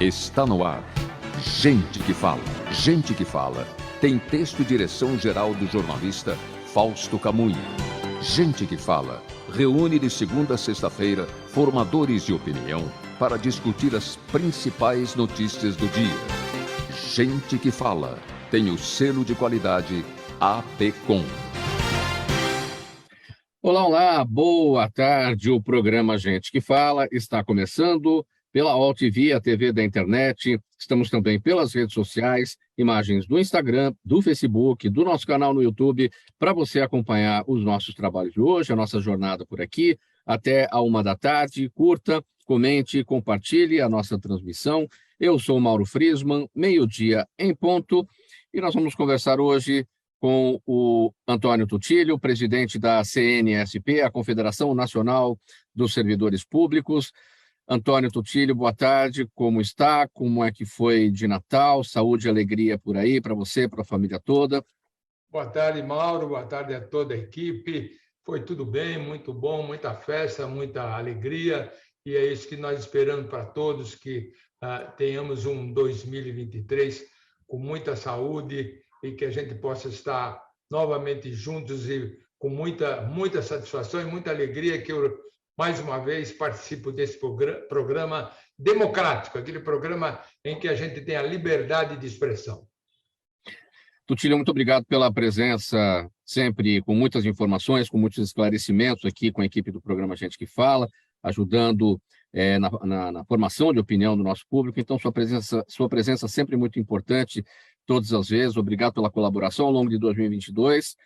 Está no ar. Gente que fala. Gente que fala. Tem texto e direção geral do jornalista Fausto Camunha. Gente que fala. Reúne de segunda a sexta-feira formadores de opinião para discutir as principais notícias do dia. Gente que fala. Tem o selo de qualidade APCOM. Olá, olá, boa tarde. O programa Gente que Fala está começando pela UOL TV, a TV da internet. Estamos também pelas redes sociais, imagens do Instagram, do Facebook, do nosso canal no YouTube, para você acompanhar os nossos trabalhos de hoje, a nossa jornada por aqui, até a 13h. Curta, comente, compartilhe a nossa transmissão. Eu sou o Mauro Friesman, meio-dia em ponto, e nós vamos conversar hoje com o Antônio Tutilho, presidente da CNSP, a Confederação Nacional dos Servidores Públicos. Antônio Tutilho, boa tarde, como está? Como é que foi de Natal? Saúde e alegria por aí, para você, para a família toda. Boa tarde, Mauro, boa tarde a toda a equipe. Foi tudo bem, muito bom, muita festa, muita alegria, e é isso que nós esperamos para todos, que tenhamos um 2023 com muita saúde, e que a gente possa estar novamente juntos e com muita satisfação e muita alegria que eu, mais uma vez, participo desse programa democrático, aquele programa em que a gente tem a liberdade de expressão. Tutilho, muito obrigado pela presença, sempre com muitas informações, com muitos esclarecimentos aqui com a equipe do programa Gente que Fala, ajudando na formação de opinião do nosso público. Então, sua presença sempre muito importante, todas as vezes. Obrigado pela colaboração ao longo de 2022,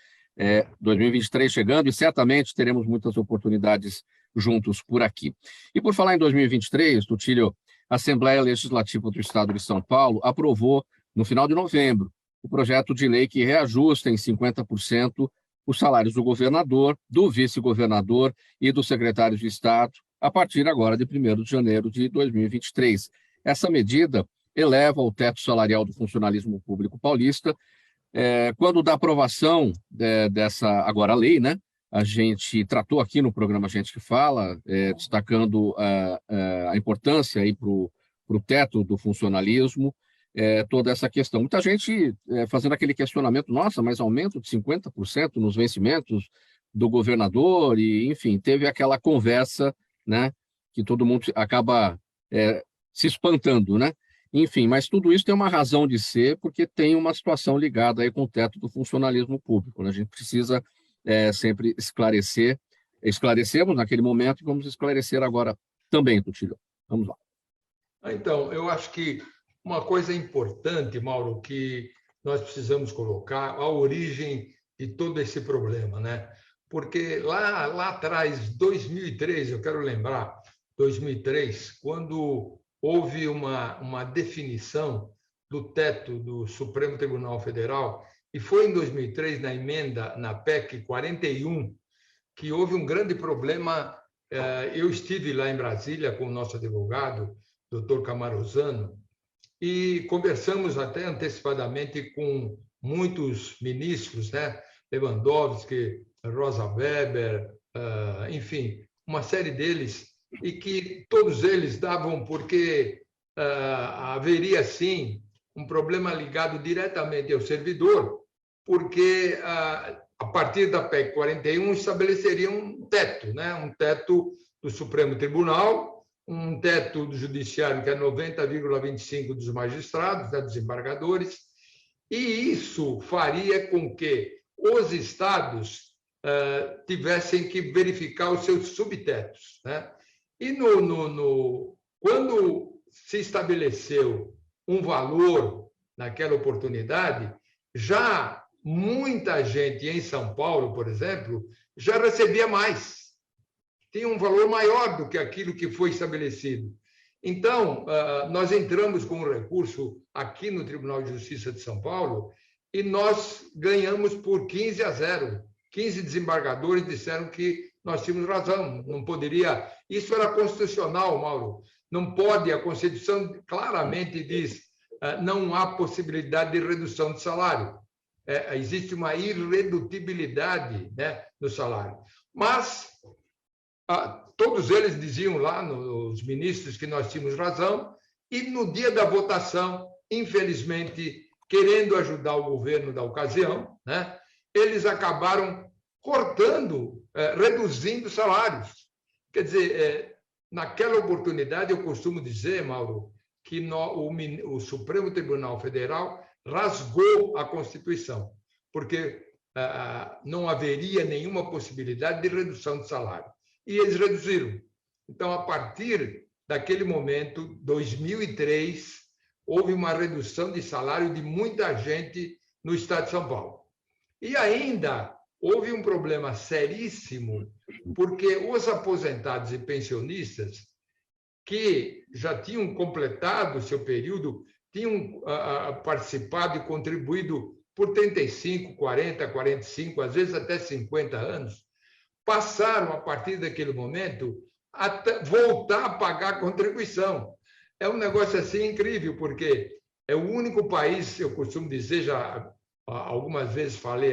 2023 chegando, e certamente teremos muitas oportunidades juntos por aqui. E por falar em 2023, Tutilho, a Assembleia Legislativa do Estado de São Paulo aprovou, no final de novembro, o projeto de lei que reajusta em 50% os salários do governador, do vice-governador e dos secretários de Estado, a partir agora de 1º de janeiro de 2023. Essa medida eleva o teto salarial do funcionalismo público paulista. Quando da aprovação dessa agora lei, né, a gente tratou aqui no programa Gente que Fala, destacando a importância para o teto do funcionalismo, toda essa questão. Muita gente fazendo aquele questionamento, nossa, mas aumento de 50% nos vencimentos do governador, e, enfim, teve aquela conversa, né, que todo mundo acaba se espantando, né? Enfim, mas tudo isso tem uma razão de ser, porque tem uma situação ligada aí com o teto do funcionalismo público, né? A gente precisa sempre esclarecer. Esclarecemos naquele momento e vamos esclarecer agora também, Tutilho. Vamos lá. Então, eu acho que uma coisa importante, Mauro, que nós precisamos colocar a origem de todo esse problema, né? Porque lá atrás, 2003, eu quero lembrar, 2003, quando houve uma definição do teto do Supremo Tribunal Federal, e foi em 2003, na emenda, na PEC 41, que houve um grande problema. Eu estive lá em Brasília com o nosso advogado, doutor Camarosano, e conversamos até antecipadamente com muitos ministros, né? Lewandowski, Rosa Weber, enfim, uma série deles, e que todos eles davam porque haveria, sim, um problema ligado diretamente ao servidor, porque a partir da PEC 41 estabeleceria um teto, né? Um teto do Supremo Tribunal, um teto do Judiciário que é 90,25% dos magistrados, né, dos embargadores, e isso faria com que os estados tivessem que verificar os seus subtetos, né? E quando se estabeleceu um valor naquela oportunidade, já muita gente em São Paulo, por exemplo, já recebia mais. Tinha um valor maior do que aquilo que foi estabelecido. Então, nós entramos com um recurso aqui no Tribunal de Justiça de São Paulo e nós ganhamos por 15-0. 15 desembargadores disseram que nós tínhamos razão, não poderia. Isso era constitucional, Mauro. Não pode, a Constituição claramente diz, não há possibilidade de redução de salário. Existe uma irredutibilidade, né, no salário. Mas todos eles diziam lá, os ministros, que nós tínhamos razão, E no dia da votação, infelizmente, querendo ajudar o governo da ocasião, né, eles acabaram cortando, reduzindo salários. Quer dizer, naquela oportunidade, eu costumo dizer, Mauro, que o Supremo Tribunal Federal rasgou a Constituição, porque não haveria nenhuma possibilidade de redução de salário. E eles reduziram. Então, a partir daquele momento, 2003, houve uma redução de salário de muita gente no estado de São Paulo. E ainda houve um problema seríssimo, porque os aposentados e pensionistas que já tinham completado o seu período, tinham participado e contribuído por 35, 40, 45, às vezes até 50 anos, passaram, a partir daquele momento, a voltar a pagar a contribuição. É um negócio assim incrível, porque é o único país, eu costumo dizer, já algumas vezes falei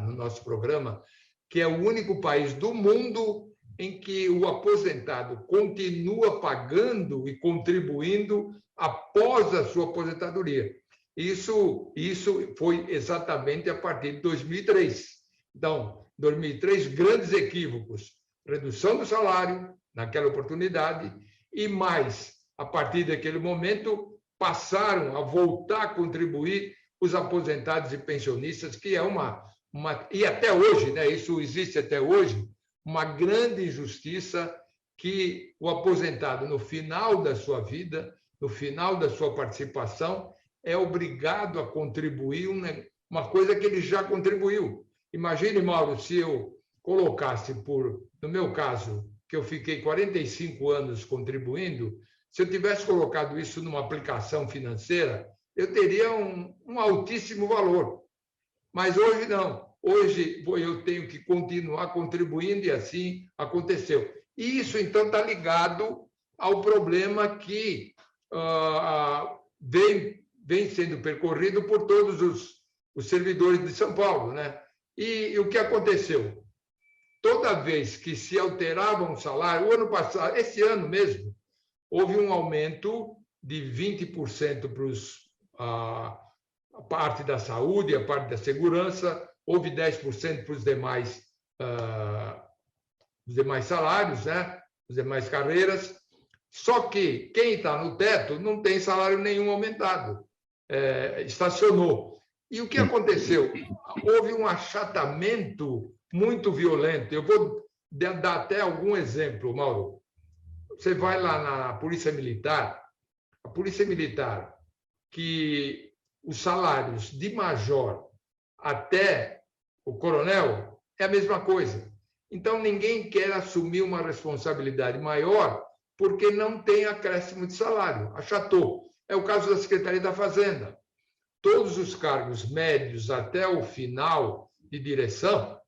no nosso programa, que é o único país do mundo em que o aposentado continua pagando e contribuindo após a sua aposentadoria. Isso foi exatamente a partir de 2003. Então, 2003, grandes equívocos. Redução do salário, naquela oportunidade, e mais, a partir daquele momento, passaram a voltar a contribuir os aposentados e pensionistas, que é e até hoje, né, isso existe até hoje, uma grande injustiça que o aposentado, no final da sua vida, no final da sua participação, é obrigado a contribuir uma coisa que ele já contribuiu. Imagine, Mauro, se eu colocasse, no meu caso, que eu fiquei 45 anos contribuindo, se eu tivesse colocado isso numa aplicação financeira, eu teria um altíssimo valor. Mas hoje não. Hoje eu tenho que continuar contribuindo e assim aconteceu. E isso, então, está ligado ao problema que vem sendo percorrido por todos os servidores de São Paulo, né? E o que aconteceu? Toda vez que se alterava um salário, o ano passado, esse ano mesmo, houve um aumento de 20% para a parte da saúde, a parte da segurança, houve 10% para os demais salários, né? As demais carreiras. Só que quem está no teto não tem salário nenhum aumentado, estacionou. E o que aconteceu? Houve um achatamento muito violento. Eu vou dar até algum exemplo, Mauro. Você vai lá na Polícia Militar, a Polícia Militar, que os salários de major até o coronel é a mesma coisa. Então, ninguém quer assumir uma responsabilidade maior porque não tem acréscimo de salário, achatou. É o caso da Secretaria da Fazenda. Todos os cargos médios até o final de direção,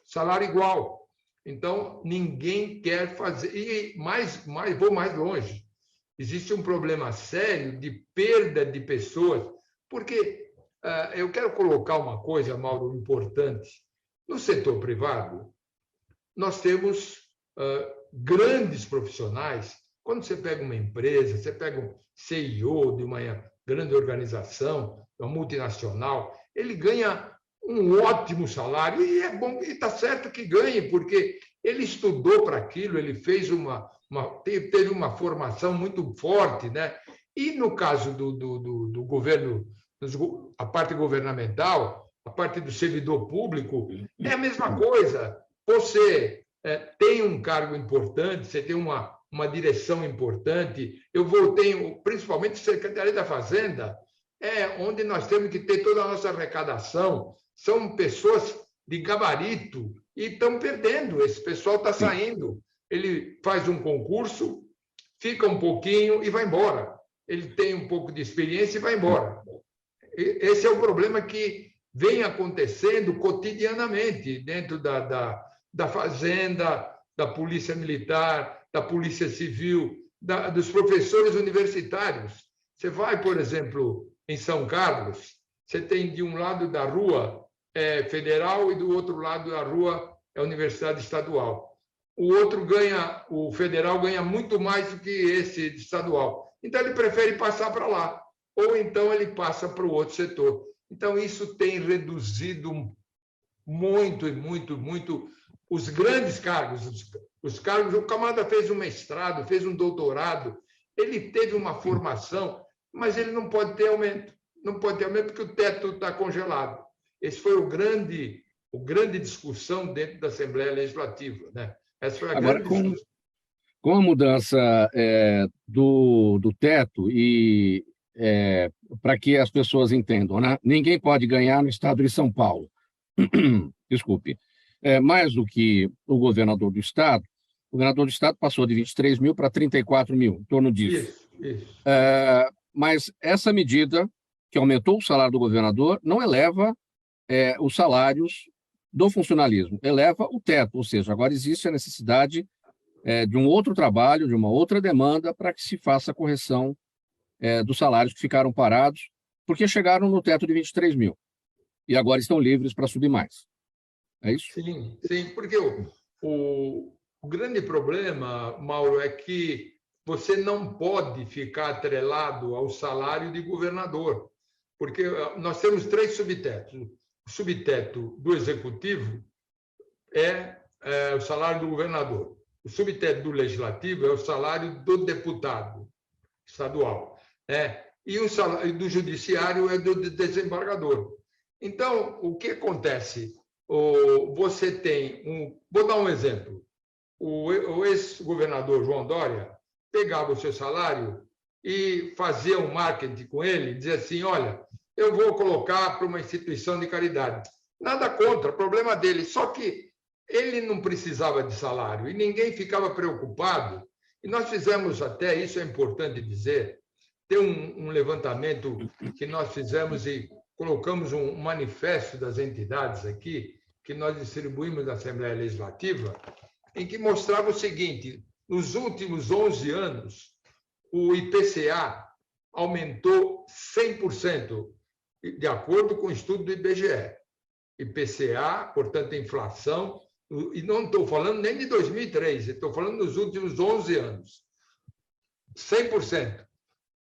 salário igual. Então, ninguém quer fazer. E vou mais longe. Existe um problema sério de perda de pessoas, porque eu quero colocar uma coisa, Mauro, importante. No setor privado, nós temos grandes profissionais. Quando você pega uma empresa, você pega um CEO de uma grande organização, uma multinacional, ele ganha um ótimo salário, e é bom, e está certo que ganhe, porque ele estudou para aquilo, ele fez teve uma formação muito forte, né? E no caso do governo, a parte governamental, a parte do servidor público, é a mesma coisa. Você tem um cargo importante, você tem uma direção importante. Tenho principalmente Secretaria da Fazenda, onde nós temos que ter toda a nossa arrecadação. São pessoas de gabarito e estão perdendo. Esse pessoal está saindo. Ele faz um concurso, fica um pouquinho e vai embora. Ele tem um pouco de experiência e vai embora. Esse é o problema que vem acontecendo cotidianamente dentro da Fazenda, da Polícia Militar, da Polícia Civil, dos professores universitários. Você vai, por exemplo, em São Carlos, você tem de um lado da rua federal e do outro lado da rua é a Universidade Estadual. o outro ganha, o federal ganha muito mais do que esse estadual. Então, ele prefere passar para lá, ou então ele passa para o outro setor. Então, isso tem reduzido muito, muito, muito os grandes cargos. Os cargos, o camarada fez um mestrado, fez um doutorado, ele teve uma formação, mas ele não pode ter aumento. Não pode ter aumento porque o teto está congelado. Esse foi o grande discussão dentro da Assembleia Legislativa, né? Essa foi a Agora, grande discussão. com a mudança do teto, e para que as pessoas entendam, né? Ninguém pode ganhar no estado de São Paulo. Desculpe. Mais do que o governador do estado passou de 23 mil para 34 mil, em torno disso. Isso. Mas essa medida, que aumentou o salário do governador, não eleva os salários do funcionalismo, eleva o teto, ou seja, agora existe a necessidade de um outro trabalho, de uma outra demanda para que se faça a correção dos salários que ficaram parados, porque chegaram no teto de 23 mil e agora estão livres para subir mais. É isso? Sim, porque o grande problema, Mauro, é que você não pode ficar atrelado ao salário de governador, porque nós temos 3 subtetos. O subteto do executivo é o salário do governador. O subteto do legislativo é o salário do deputado estadual, né? E o salário do judiciário é do desembargador. Então, o que acontece? Você tem vou dar um exemplo. O ex-governador João Dória pegava o seu salário e fazia um marketing com ele, dizia assim: olha, eu vou colocar para uma instituição de caridade. Nada contra, problema dele. Só que ele não precisava de salário e ninguém ficava preocupado. E nós fizemos até, isso é importante dizer, tem um levantamento que nós fizemos e colocamos um manifesto das entidades aqui, que nós distribuímos na Assembleia Legislativa, em que mostrava o seguinte: nos últimos 11 anos, o IPCA aumentou 100%, de acordo com o estudo do IBGE. IPCA, portanto, a inflação, e não estou falando nem de 2003, estou falando dos últimos 11 anos. 100%.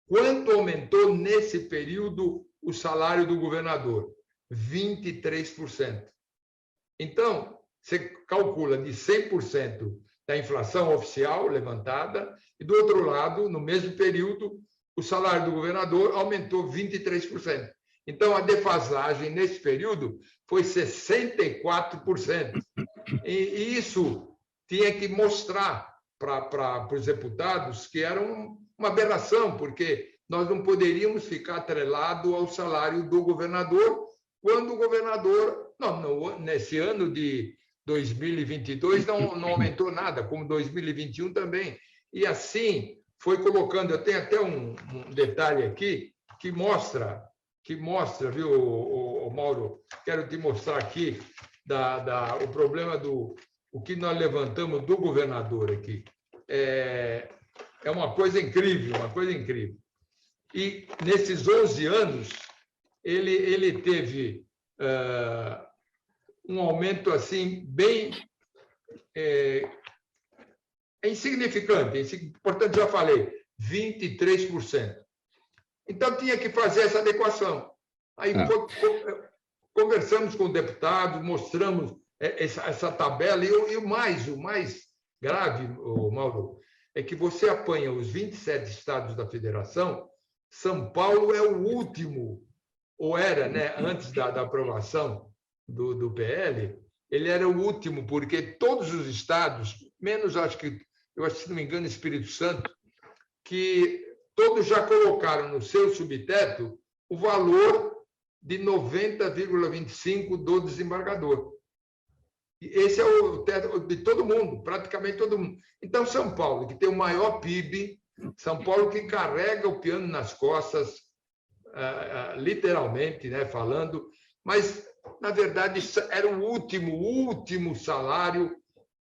Quanto aumentou nesse período o salário do governador? 23%. Então, você calcula de 100% da inflação oficial levantada, e do outro lado, no mesmo período, o salário do governador aumentou 23%. Então, a defasagem nesse período foi 64%. E isso tinha que mostrar para os deputados que era uma aberração, porque nós não poderíamos ficar atrelado ao salário do governador, quando o governador, nesse ano de 2022, não aumentou nada, como 2021 também. E assim foi colocando. Eu tenho até um detalhe aqui que mostra, viu, Mauro? Quero te mostrar aqui o problema o que nós levantamos do governador aqui. É uma coisa incrível, uma coisa incrível. E nesses 11 anos, ele teve um aumento assim bem insignificante. Portanto, já falei, 23%. Então, tinha que fazer essa adequação. Aí conversamos com o deputado, mostramos essa tabela, e o mais grave, Mauro, é que você apanha os 27 estados da federação. São Paulo é o último, ou era, né, antes da aprovação do PL, ele era o último, porque todos os estados, menos, acho que, se não me engano, Espírito Santo, que todos já colocaram no seu subteto o valor de 90,25 do desembargador. Esse é o teto de todo mundo, praticamente todo mundo. Então, São Paulo, que tem o maior PIB, São Paulo que carrega o piano nas costas, literalmente, né, falando, mas, na verdade, era o último salário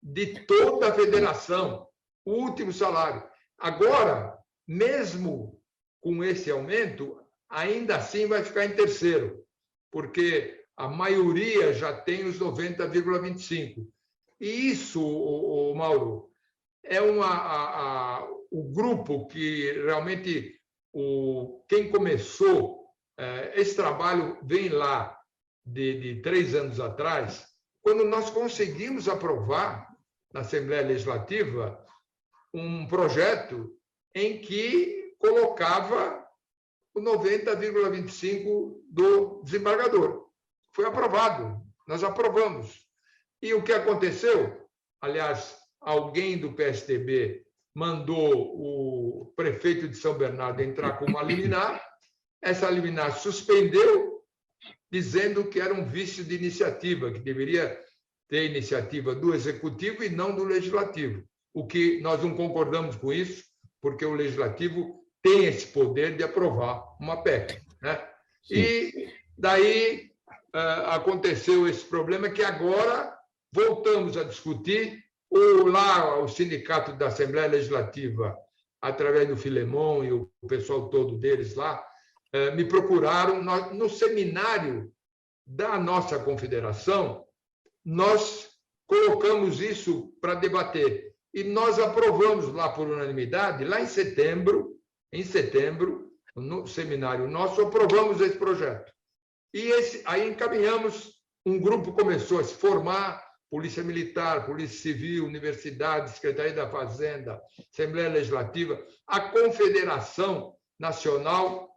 de toda a federação, o último salário. Agora, mesmo com esse aumento, ainda assim vai ficar em terceiro, porque a maioria já tem os 90,25. E isso, Mauro, é o grupo que realmente quem começou esse trabalho vem lá de 3 anos atrás, quando nós conseguimos aprovar na Assembleia Legislativa um projeto em que colocava o 90,25% do desembargador. Foi aprovado, nós aprovamos. E o que aconteceu? Aliás, alguém do PSDB mandou o prefeito de São Bernardo entrar com uma liminar, essa liminar suspendeu, dizendo que era um vício de iniciativa, que deveria ter iniciativa do Executivo e não do Legislativo. O que nós não concordamos com isso, porque o Legislativo tem esse poder de aprovar uma PEC, né? E daí aconteceu esse problema que agora voltamos a discutir. O sindicato da Assembleia Legislativa, através do Filemon e o pessoal todo deles lá, me procuraram. No seminário da nossa confederação, nós colocamos isso para debater. E nós aprovamos lá por unanimidade, lá em setembro, no seminário nosso, aprovamos esse projeto. E aí encaminhamos, um grupo começou a se formar, Polícia Militar, Polícia Civil, Universidade, Secretaria da Fazenda, Assembleia Legislativa. A Confederação Nacional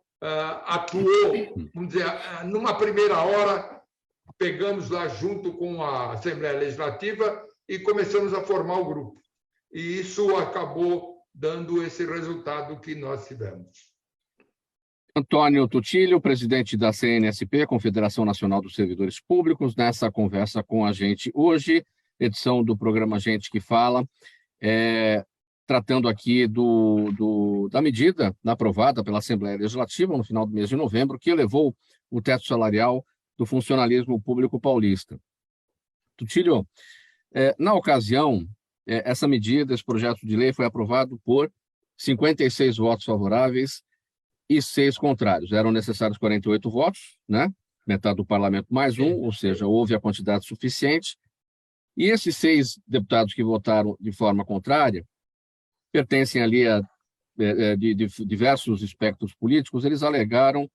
atuou, vamos dizer, numa primeira hora, pegamos lá junto com a Assembleia Legislativa e começamos a formar o grupo. E isso acabou dando esse resultado que nós tivemos. Antônio Tutílio, presidente da CNSP, Confederação Nacional dos Servidores Públicos, nessa conversa com a gente hoje, edição do programa Gente que Fala, tratando aqui da medida aprovada pela Assembleia Legislativa no final do mês de novembro, que elevou o teto salarial do funcionalismo público paulista. Tutílio, na ocasião, essa medida, esse projeto de lei foi aprovado por 56 votos favoráveis e 6 contrários. Eram necessários 48 votos, né? Metade do parlamento mais um, ou seja, houve a quantidade suficiente. E esses 6 deputados que votaram de forma contrária pertencem ali a de diversos espectros políticos. Eles alegaram,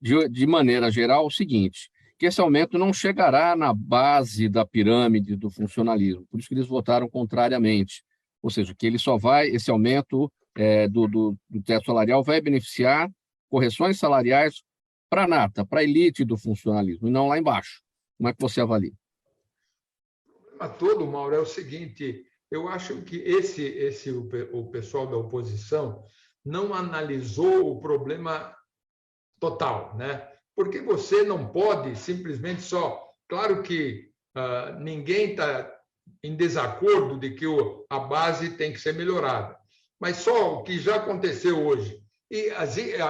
de maneira geral, o seguinte, que esse aumento não chegará na base da pirâmide do funcionalismo, por isso que eles votaram contrariamente. Ou seja, que ele só vai, esse aumento do teto salarial vai beneficiar correções salariais para a nata, para a elite do funcionalismo, e não lá embaixo. Como é que você avalia? O problema todo, Mauro, é o seguinte: eu acho que o pessoal da oposição não analisou o problema total, né? Porque você não pode simplesmente só... Claro que ninguém está em desacordo de que a base tem que ser melhorada, mas só o que já aconteceu hoje. E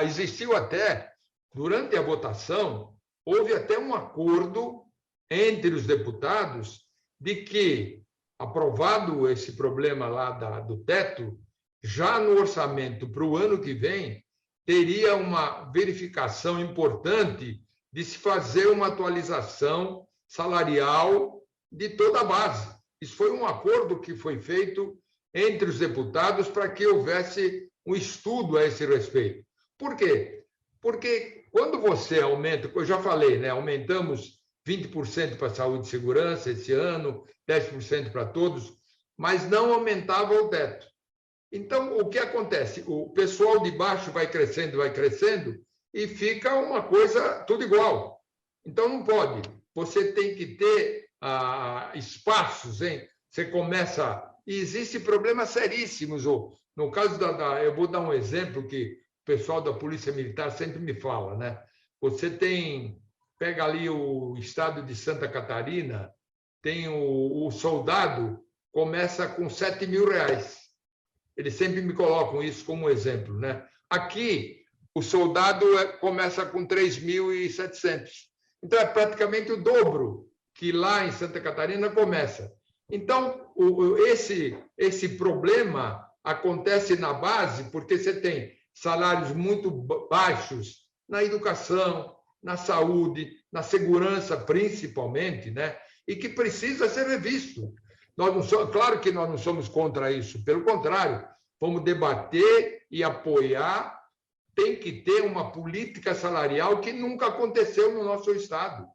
existiu até, durante a votação, houve até um acordo entre os deputados de que, aprovado esse problema lá do teto, já no orçamento para o ano que vem, teria uma verificação importante de se fazer uma atualização salarial de toda a base. Isso foi um acordo que foi feito entre os deputados para que houvesse um estudo a esse respeito. Por quê? Porque quando você aumenta, eu já falei, né, aumentamos 20% para a saúde e segurança esse ano, 10% para todos, mas não aumentava o teto. Então, o que acontece? O pessoal de baixo vai crescendo, e fica uma coisa tudo igual. Então, não pode. Você tem que ter espaços, hein? Você começa... E existem problemas seríssimos. No caso eu vou dar um exemplo que o pessoal da Polícia Militar sempre me fala, né? Você pega ali o estado de Santa Catarina, tem o soldado, começa com R$7.000. Eles sempre me colocam isso como exemplo, né? Aqui, o soldado começa com 3.700. Então, é praticamente o dobro que lá em Santa Catarina começa. Então, esse problema acontece na base porque você tem salários muito baixos na educação, na saúde, na segurança, principalmente, né? E que precisa ser revisto. Nós não somos, claro que nós não somos contra isso, pelo contrário, vamos debater e apoiar. Tem que ter uma política salarial que nunca aconteceu no nosso Estado.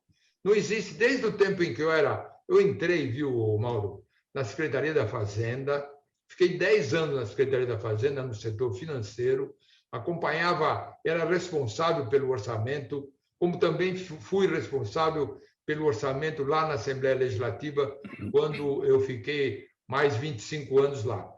Não existe, desde o tempo em que eu entrei, viu, Mauro, na Secretaria da Fazenda, fiquei 10 anos na Secretaria da Fazenda, no setor financeiro, acompanhava, era responsável pelo orçamento, como também fui responsável pelo orçamento lá na Assembleia Legislativa, quando eu fiquei mais 25 anos lá.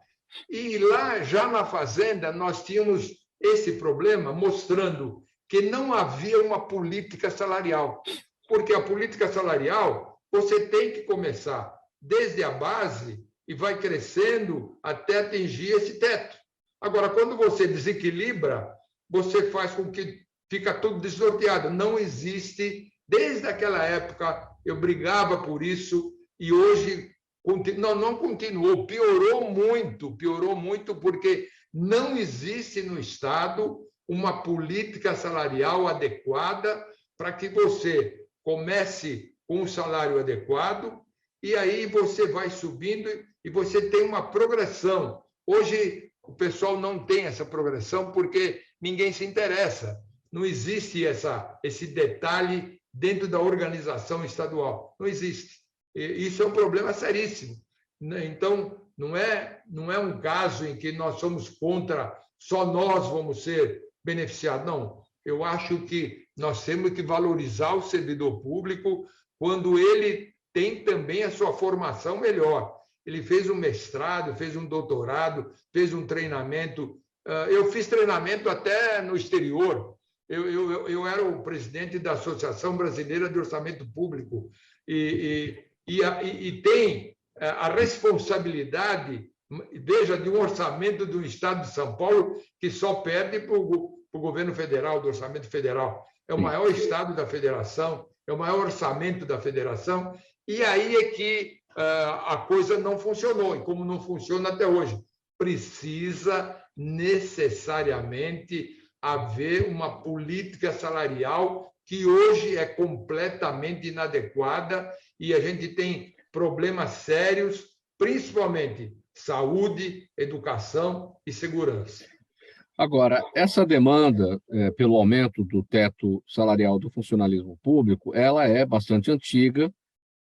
E lá, já na Fazenda, nós tínhamos esse problema, mostrando que não havia uma política salarial. Porque a política salarial, você tem que começar desde a base e vai crescendo até atingir esse teto. Agora, quando você desequilibra, você faz com que fica tudo desnorteado. Não existe, desde aquela época, eu brigava por isso, e hoje não continuou, piorou muito, porque não existe no Estado uma política salarial adequada para que você comece com um salário adequado e aí você vai subindo e você tem uma progressão. Hoje, o pessoal não tem essa progressão porque ninguém se interessa. Não existe esse detalhe dentro da organização estadual. Não existe. Isso é um problema seríssimo. Então, não é um caso em que nós somos contra, só nós vamos ser beneficiados. Não. Eu acho que nós temos que valorizar o servidor público quando ele tem também a sua formação melhor. Ele fez um mestrado, fez um doutorado, fez um treinamento. Eu fiz treinamento até no exterior. Eu era o presidente da Associação Brasileira de Orçamento Público e tem a responsabilidade, veja, de um orçamento do Estado de São Paulo que só perde para o governo federal, do orçamento federal. É o maior Estado da federação, é o maior orçamento da federação, e aí é que a coisa não funcionou, e como não funciona até hoje. Precisa necessariamente haver uma política salarial que hoje é completamente inadequada e a gente tem problemas sérios, principalmente saúde, educação e segurança. Agora, essa demanda pelo aumento do teto salarial do funcionalismo público, ela é bastante antiga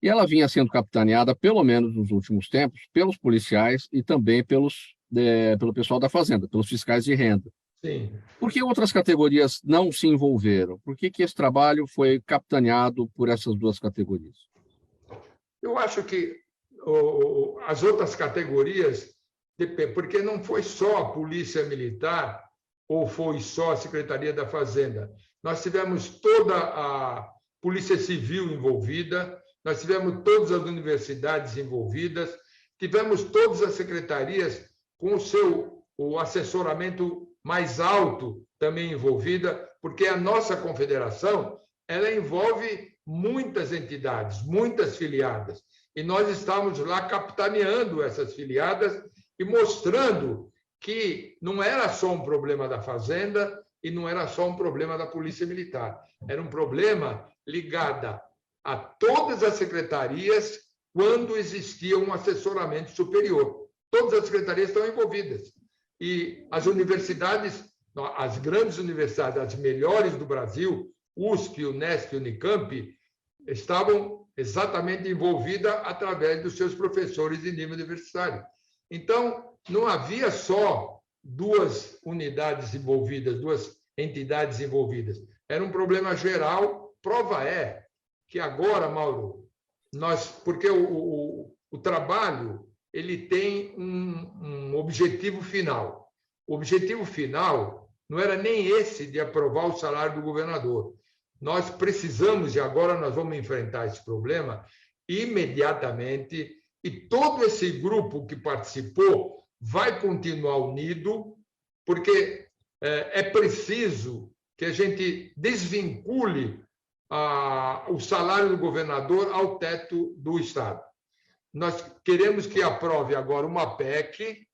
e ela vinha sendo capitaneada, pelo menos nos últimos tempos, pelos policiais e também pelo pessoal da Fazenda, pelos fiscais de renda. Sim. Por que outras categorias não se envolveram? Por que esse trabalho foi capitaneado por essas duas categorias? Eu acho que as outras categorias, porque não foi só a Polícia Militar ou foi só a Secretaria da Fazenda. Nós tivemos toda a Polícia Civil envolvida, nós tivemos todas as universidades envolvidas, tivemos todas as secretarias com o assessoramento mais alto também envolvida, porque a nossa confederação ela envolve muitas entidades, muitas filiadas, e nós estávamos lá capitaneando essas filiadas e mostrando que não era só um problema da Fazenda e não era só um problema da Polícia Militar, era um problema ligado a todas as secretarias quando existia um assessoramento superior. Todas as secretarias estão envolvidas. E as universidades, as grandes universidades, as melhores do Brasil, USP, Unesp, Unicamp, estavam exatamente envolvidas através dos seus professores de nível universitário. Então, não havia só duas unidades envolvidas, duas entidades envolvidas. Era um problema geral. Prova é que agora, Mauro, porque o trabalho ele tem um objetivo final. O objetivo final não era nem esse de aprovar o salário do governador. Nós precisamos, e agora nós vamos enfrentar esse problema imediatamente, e todo esse grupo que participou vai continuar unido, porque é preciso que a gente desvincule o salário do governador ao teto do Estado. Nós queremos que aprove agora uma PEC.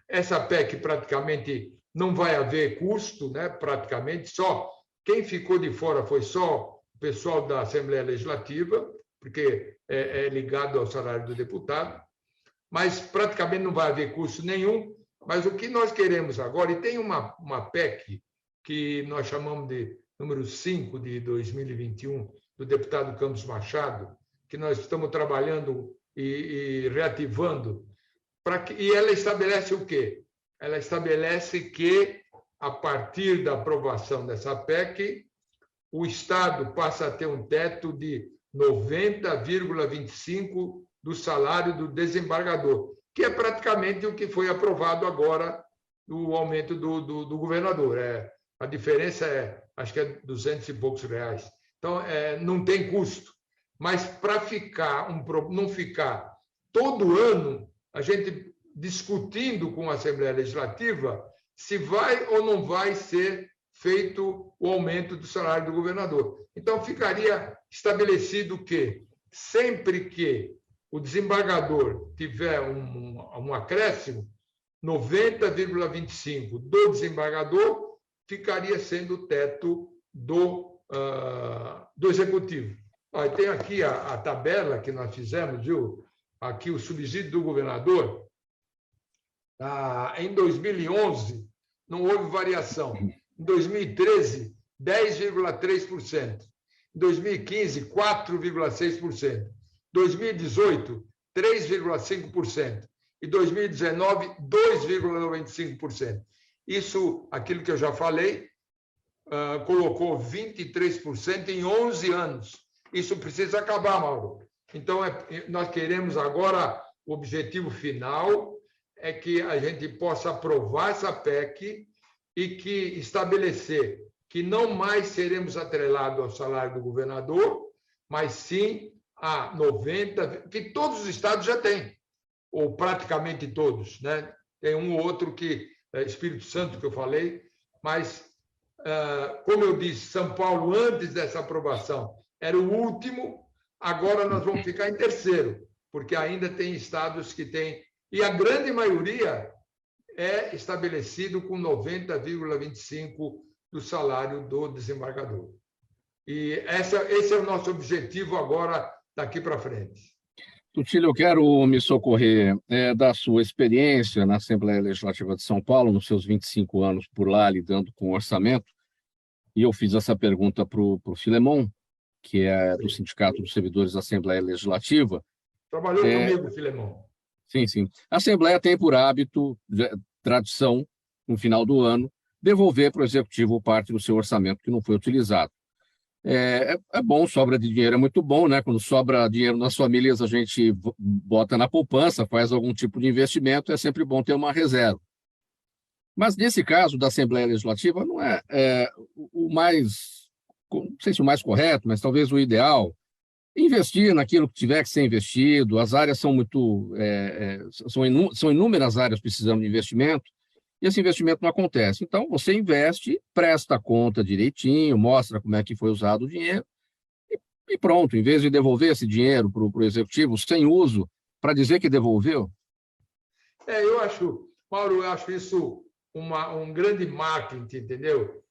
Essa PEC praticamente não vai haver custo, né? Praticamente só quem ficou de fora foi só o pessoal da Assembleia Legislativa, porque é ligado ao salário do deputado. mas praticamente não vai haver custo nenhum. Mas o que nós queremos agora, e tem uma PEC que nós chamamos de número 5 de 2021, do deputado Campos Machado, que nós estamos trabalhando e reativando, e ela estabelece o quê? Ela estabelece que, a partir da aprovação dessa PEC, o Estado passa a ter um teto de 90,25% do salário do desembargador, que é praticamente o que foi aprovado agora no aumento do governador. A diferença acho que é 200 e poucos reais. Então, não tem custo. Mas para não ficar todo ano a gente discutindo com a Assembleia Legislativa se vai ou não vai ser feito o aumento do salário do governador. Então, ficaria estabelecido que, sempre que o desembargador tiver um acréscimo, 90,25% do desembargador ficaria sendo o teto do Executivo. Tem aqui a tabela que nós fizemos, viu? Aqui o subsídio do governador. Em 2011, não houve variação. Em 2013, 10,3%. Em 2015, 4,6%. 2018, 3,5%. E 2019, 2,95%. Isso, aquilo que eu já falei, colocou 23% em 11 anos. Isso precisa acabar, Mauro. Então, nós queremos agora, o objetivo final é que a gente possa aprovar essa PEC e que estabelecer que não mais seremos atrelados ao salário do governador, mas sim a 90%, que todos os estados já têm, ou praticamente todos, né? Tem um ou outro que Espírito Santo, que eu falei, mas, como eu disse, São Paulo, antes dessa aprovação, era o último, agora nós vamos ficar em terceiro, porque ainda tem estados que têm, e a grande maioria é estabelecido com 90,25% do salário do desembargador. E esse é o nosso objetivo agora, daqui para frente. Tutílio, eu quero me socorrer da sua experiência na Assembleia Legislativa de São Paulo, nos seus 25 anos por lá, lidando com orçamento, e eu fiz essa pergunta para o Filemon, que é do Sindicato dos Servidores da Assembleia Legislativa. Trabalhou comigo, Filemon. Sim, sim. A Assembleia tem por hábito, tradição, no final do ano, devolver para o Executivo parte do seu orçamento que não foi utilizado. É bom, sobra de dinheiro é muito bom, né? Quando sobra dinheiro nas famílias, a gente bota na poupança, faz algum tipo de investimento, é sempre bom ter uma reserva. Mas nesse caso da Assembleia Legislativa, não é o mais, não sei se o mais correto, mas talvez o ideal, investir naquilo que tiver que ser investido. As áreas são são inúmeras áreas precisando de investimento, e esse investimento não acontece. Então, você investe, presta a conta direitinho, mostra como é que foi usado o dinheiro, e pronto, em vez de devolver esse dinheiro para o Executivo sem uso, para dizer que devolveu. Eu acho, Mauro, eu acho isso um grande marketing, entendeu?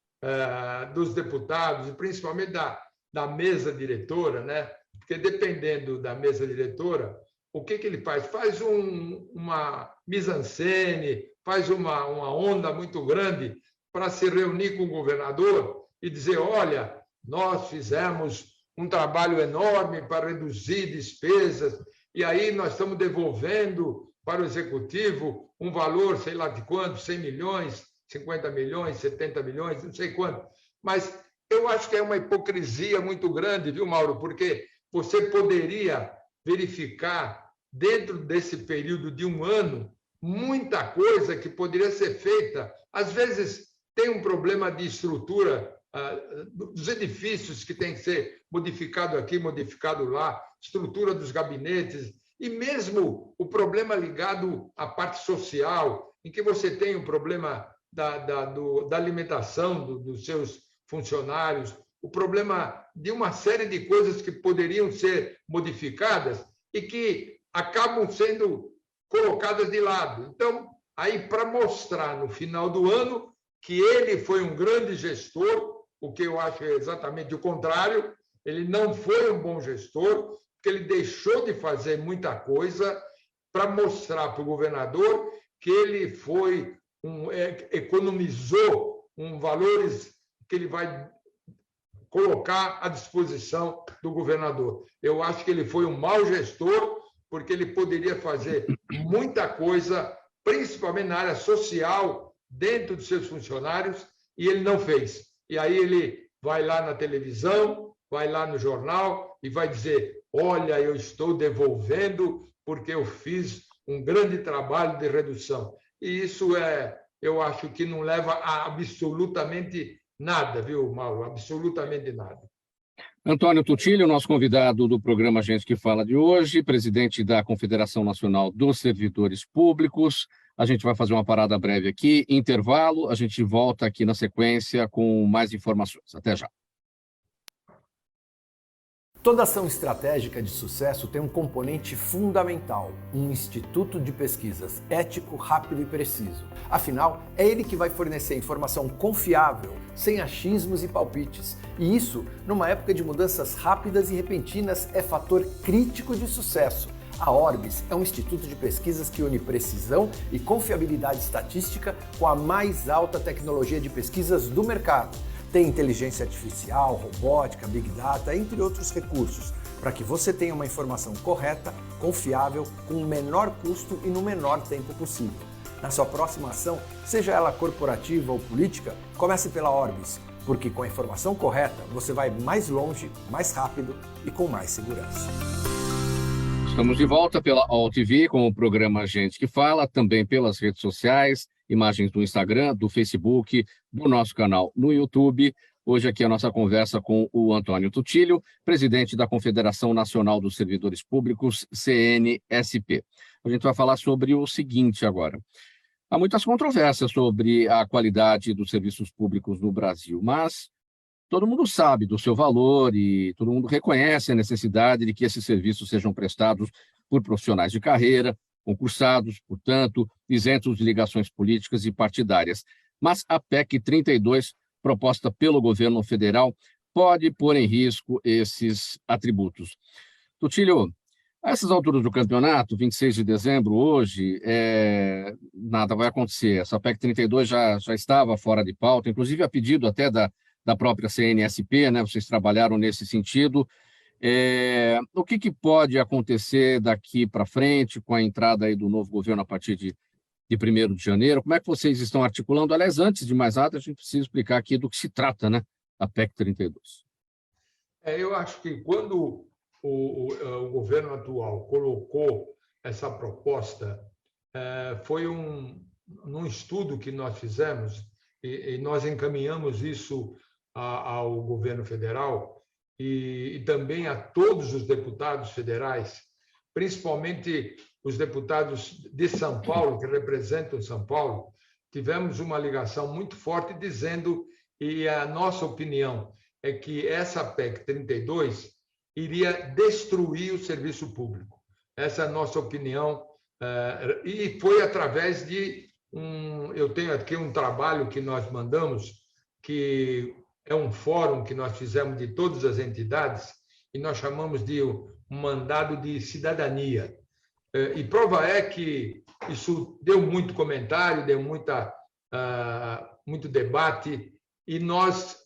Dos deputados, e principalmente da mesa diretora, né? Porque dependendo da mesa diretora, o que ele faz? Faz uma mise-en-scène, faz uma onda muito grande para se reunir com o governador e dizer, olha, nós fizemos um trabalho enorme para reduzir despesas, e aí nós estamos devolvendo para o Executivo um valor, sei lá de quanto, 100 milhões, 50 milhões, 70 milhões, não sei quanto. Mas eu acho que é uma hipocrisia muito grande, viu, Mauro? Porque você poderia verificar, dentro desse período de um ano, muita coisa que poderia ser feita. Às vezes, tem um problema de estrutura dos edifícios que tem que ser modificado aqui, modificado lá, estrutura dos gabinetes, e mesmo o problema ligado à parte social, em que você tem um problema da alimentação dos seus funcionários, o problema de uma série de coisas que poderiam ser modificadas e que acabam sendo colocadas de lado. Então, aí para mostrar no final do ano que ele foi um grande gestor, o que eu acho é exatamente o contrário, ele não foi um bom gestor, porque ele deixou de fazer muita coisa para mostrar para o governador que ele economizou valores que ele vai colocar à disposição do governador. Eu acho que ele foi um mau gestor, porque ele poderia fazer muita coisa, principalmente na área social, dentro dos seus funcionários, e ele não fez. E aí ele vai lá na televisão, vai lá no jornal e vai dizer: olha, eu estou devolvendo porque eu fiz um grande trabalho de redução. E isso eu acho que não leva a absolutamente nada, viu, Mauro? Absolutamente nada. Antônio Tutilho, nosso convidado do programa Gente que Fala de hoje, presidente da Confederação Nacional dos Servidores Públicos. A gente vai fazer uma parada breve aqui, intervalo, a gente volta aqui na sequência com mais informações. Até já. Toda ação estratégica de sucesso tem um componente fundamental, um instituto de pesquisas ético, rápido e preciso. Afinal, é ele que vai fornecer informação confiável, sem achismos e palpites. E isso, numa época de mudanças rápidas e repentinas, é fator crítico de sucesso. A Orbis é um instituto de pesquisas que une precisão e confiabilidade estatística com a mais alta tecnologia de pesquisas do mercado. Tem inteligência artificial, robótica, big data, entre outros recursos, para que você tenha uma informação correta, confiável, com o menor custo e no menor tempo possível. Na sua próxima ação, seja ela corporativa ou política, comece pela Orbis, porque com a informação correta você vai mais longe, mais rápido e com mais segurança. Estamos de volta pela All TV com o programa Gente que Fala, também pelas redes sociais, imagens do Instagram, do Facebook, do nosso canal no YouTube. Hoje aqui a nossa conversa com o Antônio Tutilho, presidente da Confederação Nacional dos Servidores Públicos, CNSP. A gente vai falar sobre o seguinte agora. Há muitas controvérsias sobre a qualidade dos serviços públicos no Brasil, mas todo mundo sabe do seu valor e todo mundo reconhece a necessidade de que esses serviços sejam prestados por profissionais de carreira, concursados, portanto, isentos de ligações políticas e partidárias. Mas a PEC 32, proposta pelo governo federal, pode pôr em risco esses atributos. Tutilho, a essas alturas do campeonato, 26 de dezembro, hoje, nada vai acontecer. Essa PEC 32 já estava fora de pauta, inclusive a pedido até da própria CNSP, né? Vocês trabalharam nesse sentido. O que pode acontecer daqui para frente com a entrada aí do novo governo a partir de 1º de janeiro? Como é que vocês estão articulando? Aliás, antes de mais nada, a gente precisa explicar aqui do que se trata, né? A PEC 32. Eu acho que quando o governo atual colocou essa proposta, foi num estudo que nós fizemos e nós encaminhamos isso ao governo federal e também a todos os deputados federais, principalmente os deputados de São Paulo, que representam São Paulo. Tivemos uma ligação muito forte dizendo, e a nossa opinião é que essa PEC 32 iria destruir o serviço público. Essa é a nossa opinião, e foi através de eu tenho aqui um trabalho que nós mandamos, que é um fórum que nós fizemos de todas as entidades, e nós chamamos de um mandado de cidadania. E prova é que isso deu muito comentário, deu muito debate, e nós,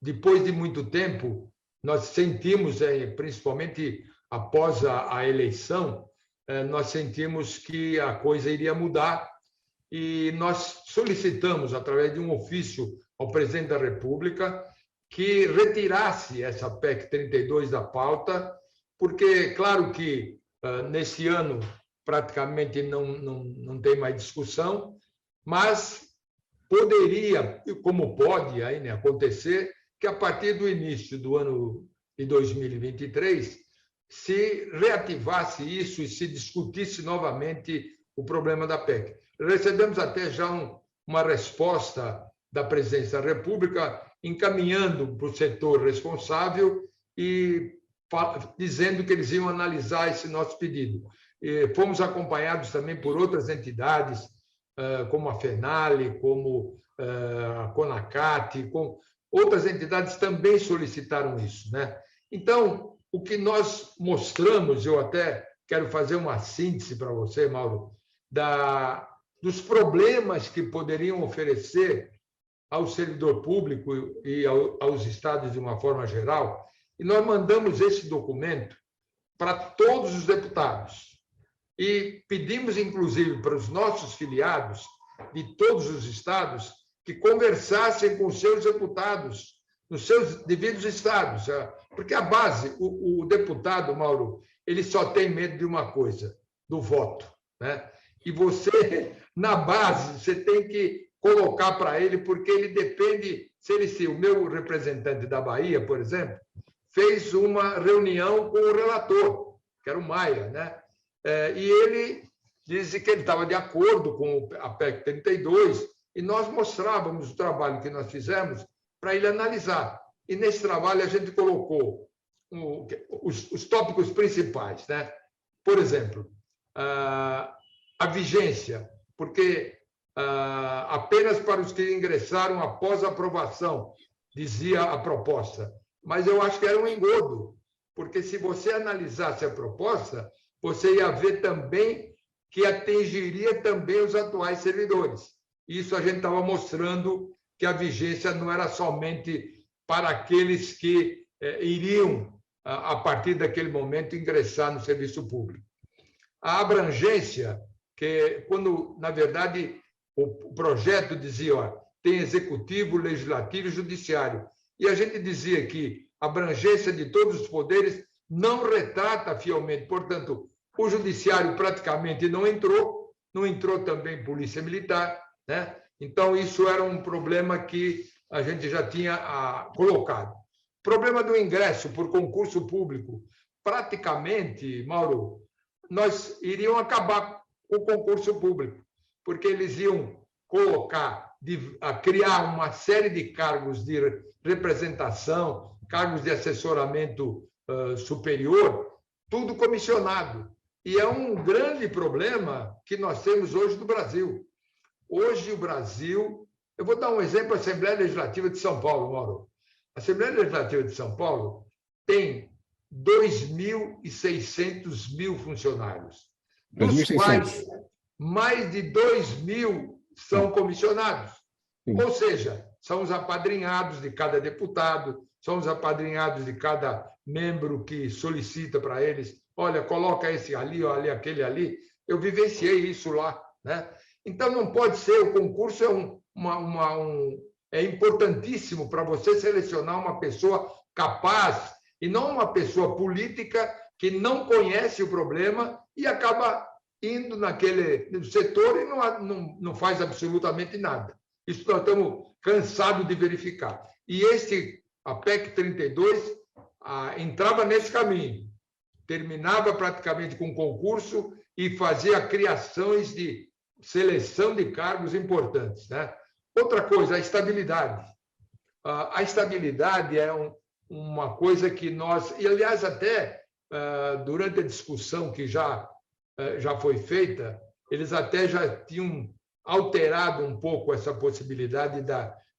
depois de muito tempo, nós sentimos, principalmente após a eleição, nós sentimos que a coisa iria mudar, e nós solicitamos, através de um ofício ao presidente da República, que retirasse essa PEC 32 da pauta, porque, claro que nesse ano praticamente não tem mais discussão, mas poderia, como pode ainda acontecer, que a partir do início do ano de 2023 se reativasse isso e se discutisse novamente o problema da PEC. Recebemos até já uma resposta da Presidência da República encaminhando para o setor responsável e dizendo que eles iam analisar esse nosso pedido. E fomos acompanhados também por outras entidades, como a FENALE, como a CONACAT, com outras entidades também solicitaram isso, né? Então, o que nós mostramos, eu até quero fazer uma síntese para você, Mauro, dos problemas que poderiam oferecer ao servidor público e aos estados de uma forma geral, e nós mandamos esse documento para todos os deputados e pedimos, inclusive, para os nossos filiados de todos os estados que conversassem com os seus deputados nos seus devidos estados, porque a base, o deputado, Mauro, ele só tem medo de uma coisa, do voto, né? E você, na base, você tem que colocar para ele, porque ele depende, se o meu representante da Bahia, por exemplo, fez uma reunião com o relator, que era o Maia, né? E ele disse que ele estava de acordo com a PEC 32, e nós mostrávamos o trabalho que nós fizemos para ele analisar. E nesse trabalho a gente colocou os tópicos principais, né? Por exemplo, a vigência, porque apenas para os que ingressaram após a aprovação, dizia a proposta. Mas eu acho que era um engodo, porque se você analisasse a proposta, você ia ver também que atingiria também os atuais servidores. Isso a gente estava mostrando que a vigência não era somente para aqueles que iriam, a partir daquele momento, ingressar no serviço público. A abrangência, que quando, na verdade, o projeto dizia, tem executivo, legislativo e judiciário, e a gente dizia que a abrangência de todos os poderes não retrata fielmente, portanto, o judiciário praticamente não entrou também polícia militar, né? Então, isso era um problema que a gente já tinha colocado. Problema do ingresso por concurso público. Praticamente, Mauro, nós iríamos acabar com o concurso público, porque eles iam criar uma série de cargos de representação, cargos de assessoramento superior, tudo comissionado. E é um grande problema que nós temos hoje no Brasil. Hoje, o Brasil... Eu vou dar um exemplo, a Assembleia Legislativa de São Paulo, Mauro. A Assembleia Legislativa de São Paulo tem 2.600 funcionários, dos quais mais de 2.000 são comissionados. Sim. Ou seja, são os apadrinhados de cada deputado, são os apadrinhados de cada membro que solicita para eles, olha, coloca esse ali, olha aquele ali. Eu vivenciei isso lá, né? Então, não pode ser, o concurso é importantíssimo para você selecionar uma pessoa capaz e não uma pessoa política que não conhece o problema e acaba indo naquele setor e não faz absolutamente nada. Isso nós estamos cansados de verificar. E a PEC 32 entrava nesse caminho, terminava praticamente com concurso e fazia criações de seleção de cargos importantes, né? Outra coisa, a estabilidade. A estabilidade é uma coisa que nós... E, aliás, até durante a discussão que já foi feita, eles até já tinham alterado um pouco essa possibilidade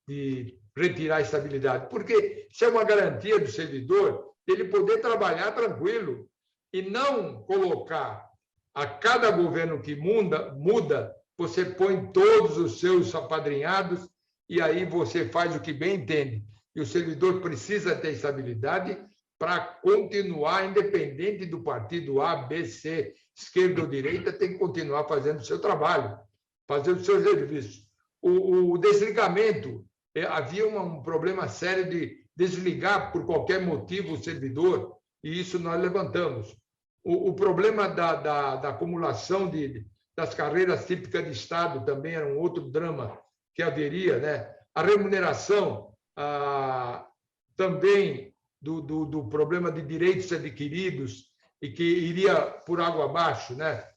de retirar a estabilidade, porque isso é uma garantia do servidor ele poder trabalhar tranquilo e não colocar a cada governo que muda, você põe todos os seus apadrinhados e aí você faz o que bem entende. E o servidor precisa ter estabilidade para continuar, independente do partido A, B, C, esquerda ou direita, tem que continuar fazendo o seu trabalho, fazendo os seus serviços. O desligamento, havia um problema sério de desligar por qualquer motivo o servidor, e isso nós levantamos. O problema da acumulação das carreiras típicas de Estado também era um outro drama que haveria, né? A remuneração também do problema de direitos adquiridos e que iria por água abaixo, né?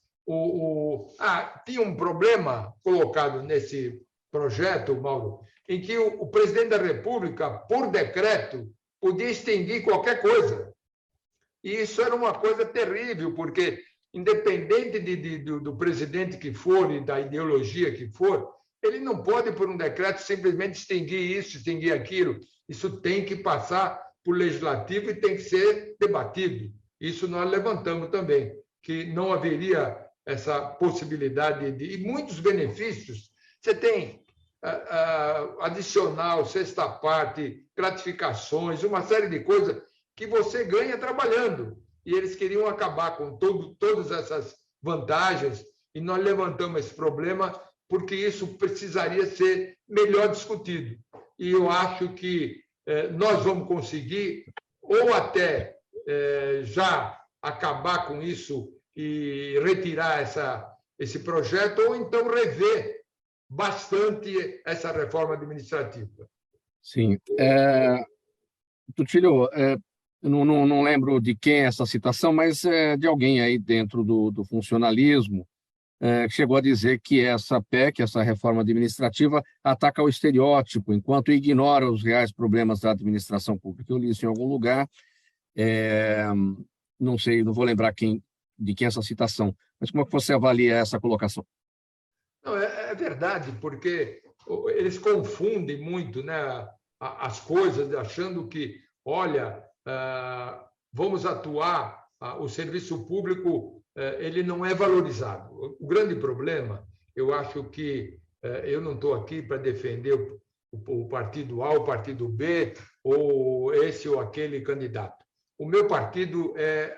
Tinha um problema colocado nesse projeto, Mauro, em que o presidente da República, por decreto, podia extinguir qualquer coisa. E isso era uma coisa terrível, porque, independente do presidente que for e da ideologia que for, ele não pode, por um decreto, simplesmente extinguir isso, extinguir aquilo. Isso tem que passar por legislativo e tem que ser debatido. Isso nós levantamos também. que não haveria essa possibilidade de... E muitos benefícios. Você tem adicional, sexta parte, gratificações, uma série de coisas que você ganha trabalhando. E eles queriam acabar com todas essas vantagens, e nós levantamos esse problema porque isso precisaria ser melhor discutido. E eu acho que nós vamos conseguir, ou até já acabar com isso e retirar esse projeto, ou então rever bastante essa reforma administrativa. Sim. Tutílio, não lembro de quem é essa citação, mas é de alguém aí dentro do funcionalismo, que chegou a dizer que essa PEC, essa reforma administrativa, ataca o estereótipo, enquanto ignora os reais problemas da administração pública. Eu li isso em algum lugar, não sei, não vou lembrar de quem é essa citação, mas como é que você avalia essa colocação? Não, é verdade, porque eles confundem muito, né, as coisas, achando que, olha, vamos atuar, o serviço público ele não é valorizado. O grande problema, eu acho que eu não estou aqui para defender o partido A, o partido B, ou esse ou aquele candidato. O meu partido é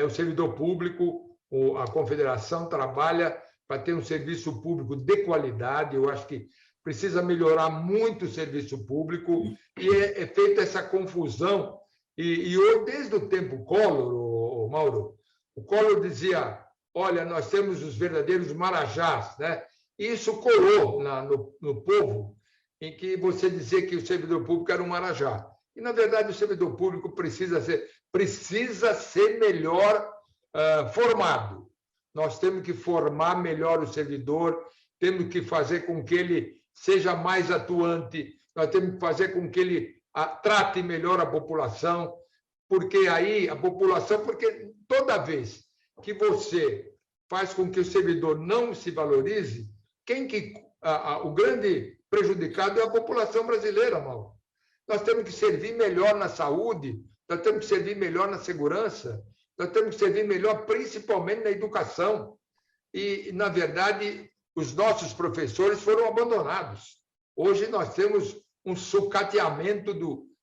o servidor público, a Confederação trabalha para ter um serviço público de qualidade. Eu acho que precisa melhorar muito o serviço público, e é feita essa confusão. E eu, desde o tempo Collor, Mauro, o Collor dizia, olha, nós temos os verdadeiros marajás, né? E isso colou no povo, em que você dizia que o servidor público era um marajá. E, na verdade, o servidor público precisa ser melhor formado. Nós temos que formar melhor o servidor, temos que fazer com que ele seja mais atuante, nós temos que fazer com que ele trate melhor a população, porque aí porque toda vez que você faz com que o servidor não se valorize, o grande prejudicado é a população brasileira, Mauro. Nós temos que servir melhor na saúde, nós temos que servir melhor na segurança, nós temos que servir melhor principalmente na educação. E, na verdade, os nossos professores foram abandonados. Hoje nós temos um sucateamento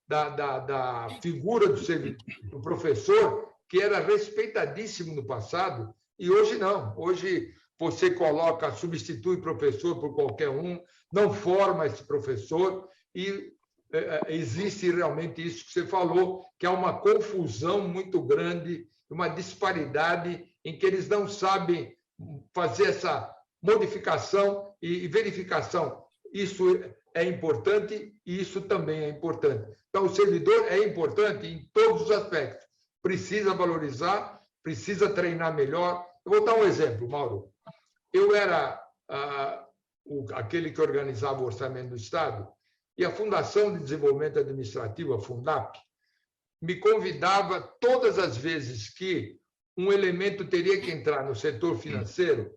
da figura do professor, que era respeitadíssimo no passado, e hoje não. Hoje você substitui professor por qualquer um, não forma esse professor, e existe realmente isso que você falou, que é uma confusão muito grande, uma disparidade em que eles não sabem fazer essa modificação e verificação. Isso é importante e isso também é importante. Então, o servidor é importante em todos os aspectos. Precisa valorizar, precisa treinar melhor. Eu vou dar um exemplo, Mauro. Eu era aquele que organizava o orçamento do Estado, e a Fundação de Desenvolvimento Administrativo, a Fundap, me convidava todas as vezes que um elemento teria que entrar no setor financeiro,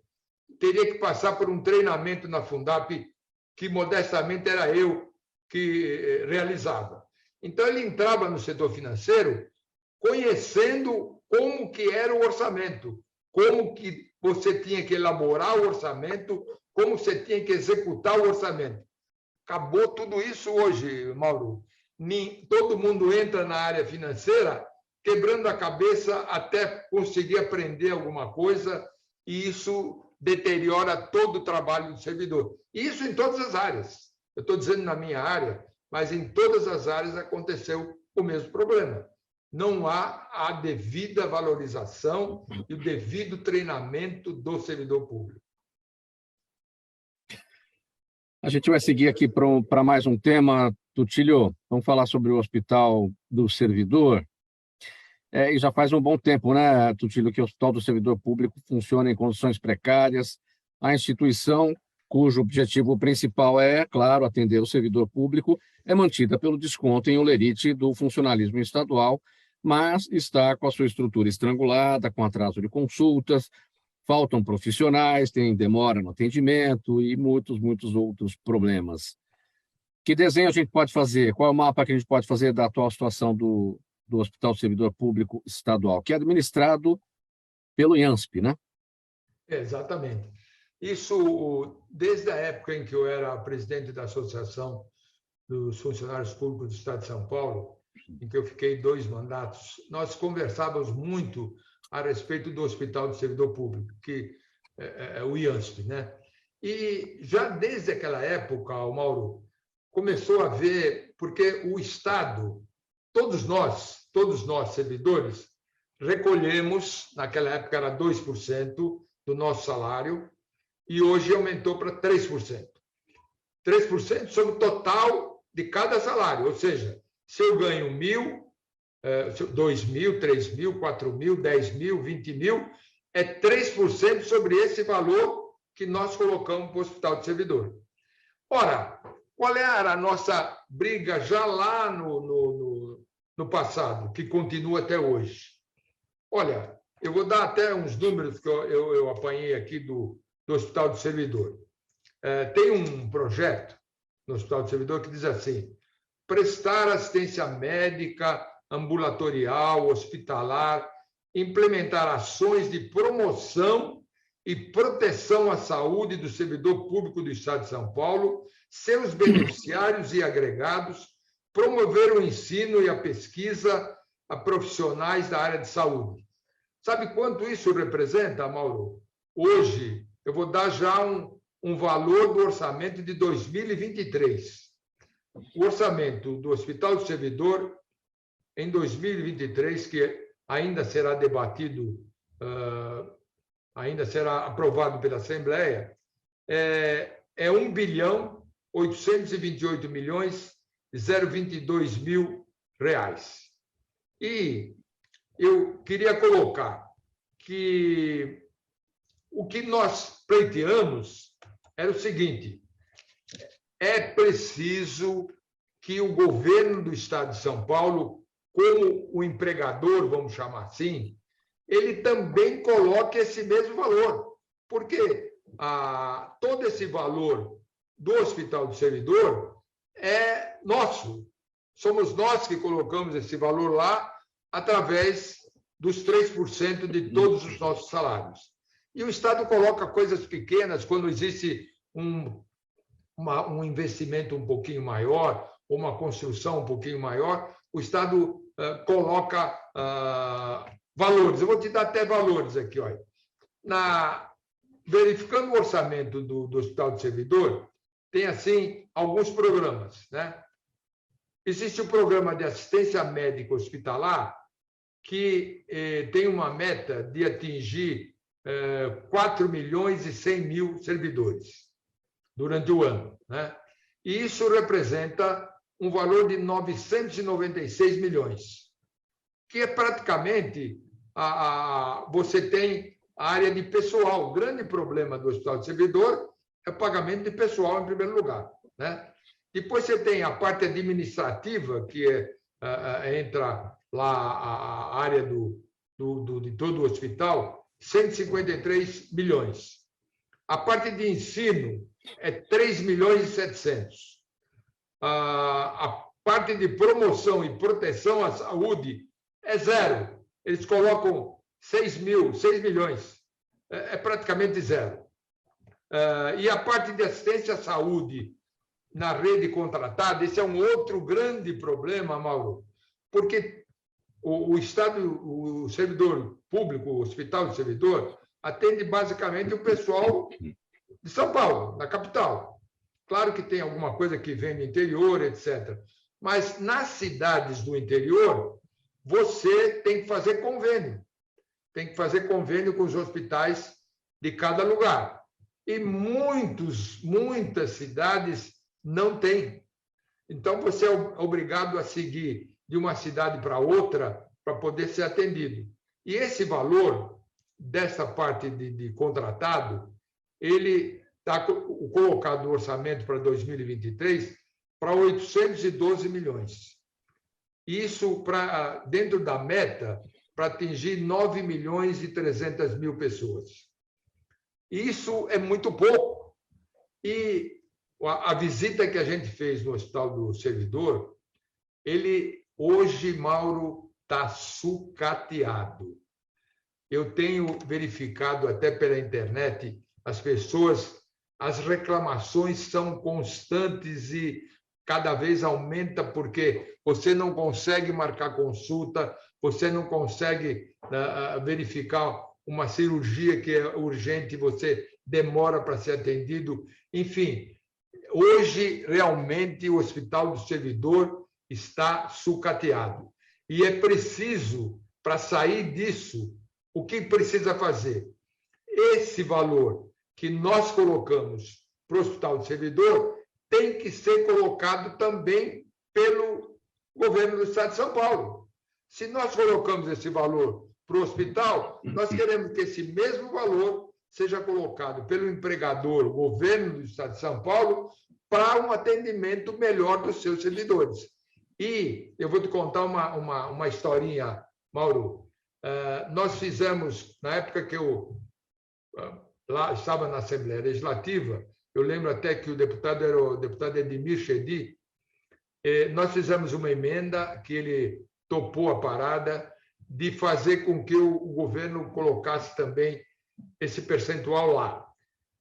teria que passar por um treinamento na Fundap, que modestamente era eu que realizava. Então, ele entrava no setor financeiro conhecendo como que era o orçamento, como que você tinha que elaborar o orçamento, como você tinha que executar o orçamento. Acabou tudo isso hoje, Mauro. Todo mundo entra na área financeira quebrando a cabeça até conseguir aprender alguma coisa, e isso deteriora todo o trabalho do servidor. Isso em todas as áreas. Eu estou dizendo na minha área, mas em todas as áreas aconteceu o mesmo problema. Não há a devida valorização e o devido treinamento do servidor público. A gente vai seguir aqui para mais um tema, Tutílio. Vamos falar sobre o Hospital do Servidor. E já faz um bom tempo, né, Tutílio, que o Hospital do Servidor Público funciona em condições precárias. A instituição, cujo objetivo principal é, claro, atender o servidor público, é mantida pelo desconto em olerite do funcionalismo estadual, mas está com a sua estrutura estrangulada, com atraso de consultas, faltam profissionais, tem demora no atendimento e muitos outros problemas. Que desenho a gente pode fazer? Qual é o mapa que a gente pode fazer da atual situação do Hospital Servidor Público Estadual, que é administrado pelo IANSP, né? Exatamente. Isso, desde a época em que eu era presidente da Associação dos Funcionários Públicos do Estado de São Paulo, em que eu fiquei 2 mandatos, nós conversávamos muito a respeito do Hospital do Servidor Público, que é o IANSP, né? E já desde aquela época, Mauro, começou a ver, porque o Estado, todos nós servidores, recolhemos, naquela época era 2% do nosso salário, e hoje aumentou para 3%. 3% sobre o total de cada salário, ou seja, se eu ganho 1.000, 2.000, 3.000, 4.000, 10.000, 20.000, é 3% sobre esse valor que nós colocamos para o Hospital do Servidor. Ora, qual era a nossa briga já lá no passado, que continua até hoje? Olha, eu vou dar até uns números que eu apanhei aqui do Hospital do Servidor. Tem um projeto no Hospital do Servidor que diz assim: prestar assistência médica, ambulatorial, hospitalar, implementar ações de promoção e proteção à saúde do servidor público do Estado de São Paulo, seus beneficiários e agregados, promover o ensino e a pesquisa a profissionais da área de saúde. Sabe quanto isso representa, Mauro? Hoje, eu vou dar já um valor do orçamento de 2023. O orçamento do Hospital do Servidor, em 2023, que ainda será debatido, ainda será aprovado pela Assembleia, é 1.828.022.022 reais. E eu queria colocar que o que nós pleiteamos era o seguinte: é preciso que o governo do Estado de São Paulo, como o empregador, vamos chamar assim, ele também coloque esse mesmo valor, porque todo esse valor do Hospital do Servidor é nosso. Somos nós que colocamos esse valor lá através dos 3% de todos os nossos salários. E o Estado coloca coisas pequenas quando existe um investimento um pouquinho maior, ou uma construção um pouquinho maior, o Estado coloca valores. Eu vou te dar até valores aqui. Olha. Verificando o orçamento do Hospital do Servidor, tem, assim, alguns programas, né? Existe o programa de assistência médica hospitalar, que tem uma meta de atingir 4.100.000 servidores durante o ano, né? E isso representa um valor de 996 milhões, que é praticamente você tem a área de pessoal. O grande problema do Hospital do Servidor é o pagamento de pessoal, em primeiro lugar, né? Depois você tem a parte administrativa, que entra lá a área de todo o hospital, 153 milhões. A parte de ensino é 3.700.000. A parte de promoção e proteção à saúde é zero. Eles colocam 6 milhões. É praticamente zero. E a parte de assistência à saúde na rede contratada, esse é um outro grande problema, Mauro, porque o Estado, o servidor público, o Hospital do Servidor, atende basicamente o pessoal de São Paulo, da capital. Claro que tem alguma coisa que vem do interior, etc. Mas nas cidades do interior, você tem que fazer convênio. Tem que fazer convênio com os hospitais de cada lugar. E muitas cidades não têm. Então, você é obrigado a seguir de uma cidade para outra para poder ser atendido. E esse valor dessa parte de contratado, ele está colocado no orçamento para 2023 para 812 milhões. Isso dentro da meta para atingir 9.300.000 pessoas. Isso é muito pouco. E a visita que a gente fez no Hospital do Servidor, ele hoje, Mauro, está sucateado. eu tenho verificado até pela internet, as reclamações são constantes e cada vez aumenta, porque você não consegue marcar consulta, você não consegue verificar uma cirurgia que é urgente, você demora para ser atendido. Enfim, hoje, realmente, o Hospital do Servidor está sucateado. E é preciso, para sair disso, o que precisa fazer? Esse valor que nós colocamos para o Hospital do Servidor tem que ser colocado também pelo governo do Estado de São Paulo. Se nós colocamos esse valor para o hospital, nós queremos que esse mesmo valor seja colocado pelo empregador, o governo do Estado de São Paulo, para um atendimento melhor dos seus servidores. E eu vou te contar uma historinha, Mauro. Nós fizemos, na época que eu lá estava na Assembleia Legislativa, eu lembro até que o deputado era o deputado Edmir Chedi, nós fizemos uma emenda que ele topou a parada de fazer com que o governo colocasse também esse percentual lá.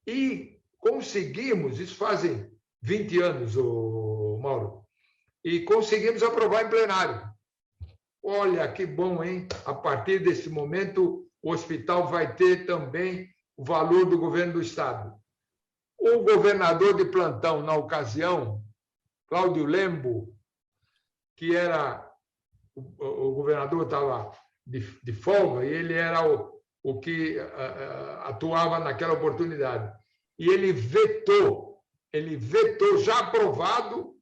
E conseguimos, isso fazem 20 anos, Mauro, e conseguimos aprovar em plenário. Olha, que bom, hein? A partir desse momento, o hospital vai ter também o valor do governo do Estado. O governador de plantão, na ocasião, Cláudio Lembo, que era... O governador estava de folga e ele era o que atuava naquela oportunidade. E ele vetou, já aprovado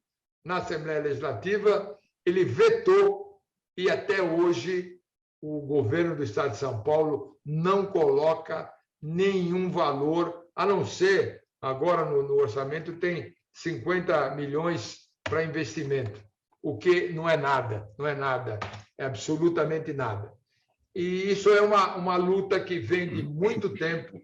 na Assembleia Legislativa, ele vetou e até hoje o governo do Estado de São Paulo não coloca nenhum valor, a não ser, agora no orçamento tem 50 milhões para investimento, o que não é nada, é absolutamente nada. E isso é uma luta que vem de muito tempo,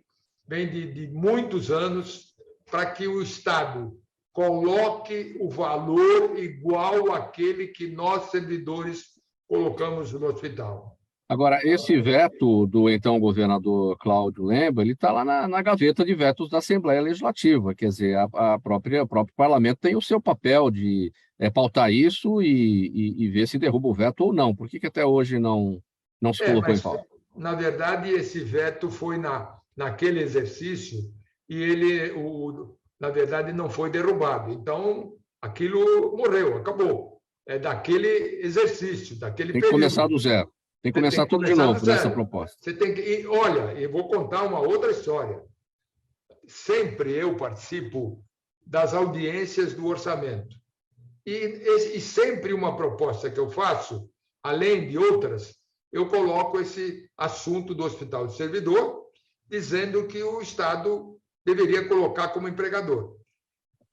vem de muitos anos, para que o Estado coloque o valor igual àquele que nós, servidores, colocamos no hospital. Agora, esse veto do então governador Cláudio Lembo, ele está lá na gaveta de vetos da Assembleia Legislativa, quer dizer, o próprio parlamento tem o seu papel de pautar isso e ver se derruba o veto ou não. Por que até hoje não se colocou em pauta? Na verdade, esse veto foi naquele exercício e ele, na verdade, não foi derrubado. Então, aquilo morreu, acabou. É daquele exercício, daquele período. Tem que começar do zero. Tem que começar tudo de novo nessa proposta. Você tem que. Olha, eu vou contar uma outra história. Sempre eu participo das audiências do orçamento. E sempre uma proposta que eu faço, além de outras, eu coloco esse assunto do Hospital do Servidor, dizendo que o Estado deveria colocar como empregador.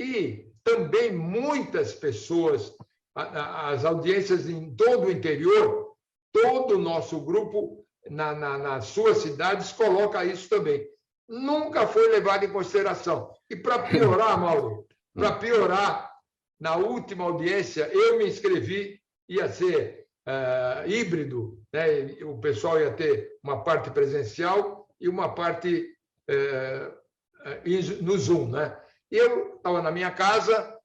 E também muitas pessoas, as audiências em todo o interior, todo o nosso grupo, nas suas cidades, coloca isso também. Nunca foi levado em consideração. E para piorar, Mauro, na última audiência, eu me inscrevi, ia ser híbrido, né? O pessoal ia ter uma parte presencial e uma parte no Zoom, né? E eu estava na minha casa,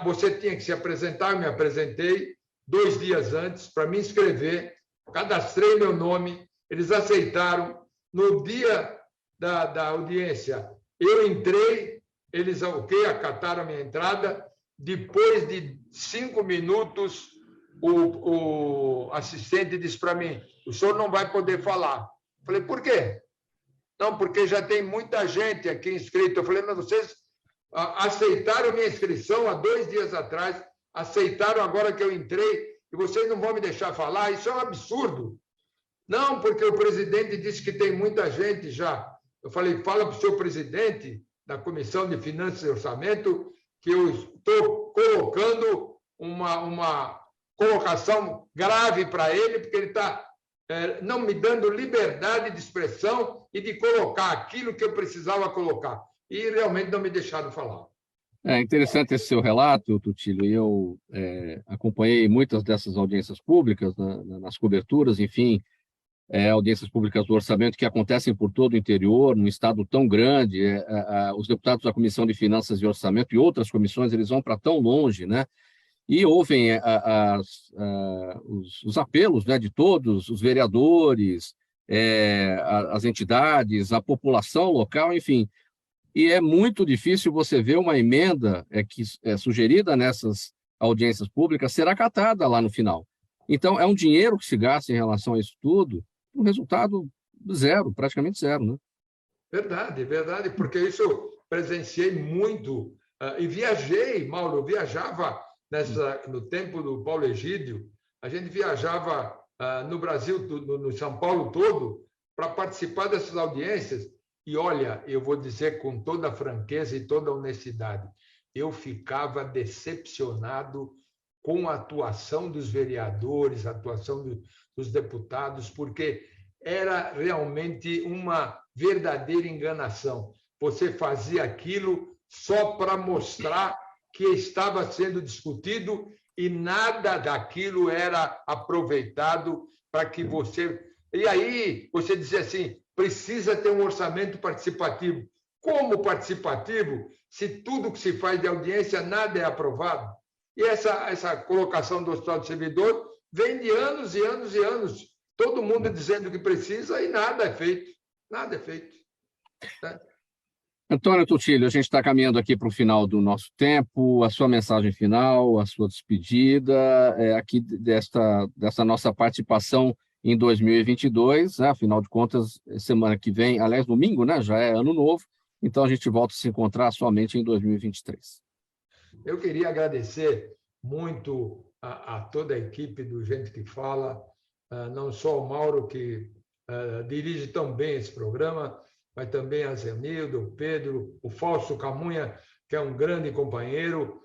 você tinha que se apresentar, eu me apresentei 2 dias antes para me inscrever, cadastrei meu nome, eles aceitaram. No dia da audiência, eu entrei, eles acataram a minha entrada. Depois de 5 minutos, o assistente disse para mim: o senhor não vai poder falar. Falei: por quê? Não, porque já tem muita gente aqui inscrita. Eu falei: mas vocês aceitaram minha inscrição há 2 dias atrás, aceitaram agora que eu entrei e vocês não vão me deixar falar? Isso é um absurdo. Não, porque o presidente disse que tem muita gente já. Eu falei: fala para o seu presidente da Comissão de Finanças e Orçamento que eu estou colocando uma colocação grave para ele, porque ele está não me dando liberdade de expressão e de colocar aquilo que eu precisava colocar. E realmente não me deixaram falar. É interessante esse seu relato, Tutílio, e eu acompanhei muitas dessas audiências públicas nas coberturas, enfim. audiências públicas do orçamento que acontecem por todo o interior, num estado tão grande, os deputados da Comissão de Finanças e Orçamento e outras comissões, eles vão para tão longe, né? E ouvem os apelos, né, de todos os vereadores, as entidades, a população local, enfim. E é muito difícil você ver uma emenda que é sugerida nessas audiências públicas ser acatada lá no final. Então, é um dinheiro que se gasta em relação a isso tudo, um resultado zero, praticamente zero, né? Verdade, porque isso eu presenciei muito e viajei, Mauro, eu viajava no tempo do Paulo Egídio, a gente viajava no Brasil, no São Paulo todo, para participar dessas audiências. E olha, eu vou dizer com toda a franqueza e toda a honestidade, eu ficava decepcionado com a atuação dos vereadores, a atuação dos deputados, porque era realmente uma verdadeira enganação. Você fazia aquilo só para mostrar que estava sendo discutido e nada daquilo era aproveitado para que você... E aí você dizia assim, precisa ter um orçamento participativo. Como participativo, se tudo que se faz de audiência, nada é aprovado? E essa colocação do Hospital do Servidor vem de anos e anos e anos. Todo mundo dizendo que precisa e nada é feito. Nada é feito. Né? Antônio Tutilho, a gente está caminhando aqui para o final do nosso tempo. A sua mensagem final, a sua despedida, aqui dessa nossa participação em 2022, né? Afinal de contas, semana que vem, aliás, domingo, né? Já é ano novo, então a gente volta a se encontrar somente em 2023. Eu queria agradecer muito a toda a equipe do Gente que Fala, não só o Mauro, que dirige tão bem esse programa, mas também a Zenildo, o Pedro, o Fausto Camunha, que é um grande companheiro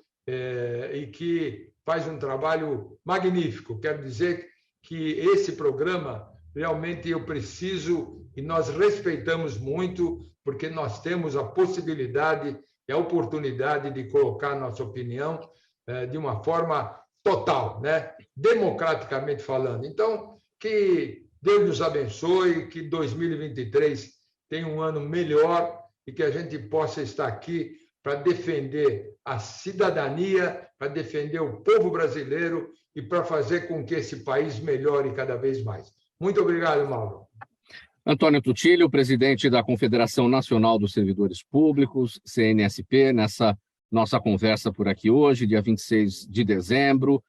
e que faz um trabalho magnífico. Quero dizer que esse programa, realmente eu preciso e nós respeitamos muito, porque nós temos a possibilidade e a oportunidade de colocar nossa opinião de uma forma total, né? Democraticamente falando. Então, que Deus nos abençoe, que 2023 tenha um ano melhor e que a gente possa estar aqui para defender a cidadania, para defender o povo brasileiro e para fazer com que esse país melhore cada vez mais. Muito obrigado, Mauro. Antônio Tutilho, presidente da Confederação Nacional dos Servidores Públicos, CNSP, nessa nossa conversa por aqui hoje, dia 26 de dezembro.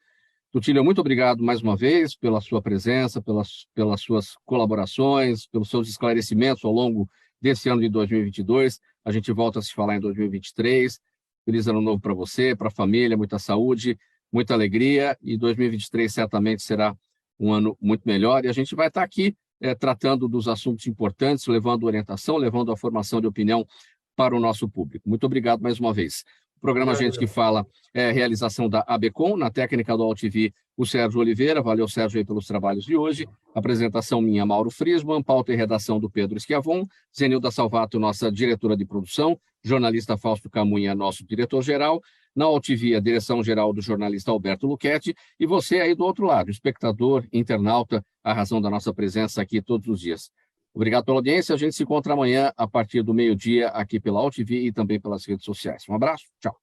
Tutilho, muito obrigado mais uma vez pela sua presença, pelas suas colaborações, pelos seus esclarecimentos ao longo desse ano de 2022. A gente volta a se falar em 2023. Feliz ano novo para você, para a família, muita saúde, muita alegria, e 2023 certamente será um ano muito melhor, e a gente vai estar aqui tratando dos assuntos importantes, levando orientação, levando a formação de opinião para o nosso público. Muito obrigado mais uma vez. O programa Gente que Fala é realização da ABCom, na técnica do AltV, o Sérgio Oliveira. Valeu, Sérgio, aí pelos trabalhos de hoje. Apresentação minha, Mauro Friesman, pauta e redação do Pedro Schiavon, Zenilda Salvato, nossa diretora de produção, jornalista Fausto Camunha, nosso diretor-geral, na AltV, a direção-geral do jornalista Alberto Luchetti, e você aí do outro lado, espectador, internauta, a razão da nossa presença aqui todos os dias. Obrigado pela audiência, a gente se encontra amanhã a partir do meio-dia aqui pela AltV e também pelas redes sociais. Um abraço, tchau.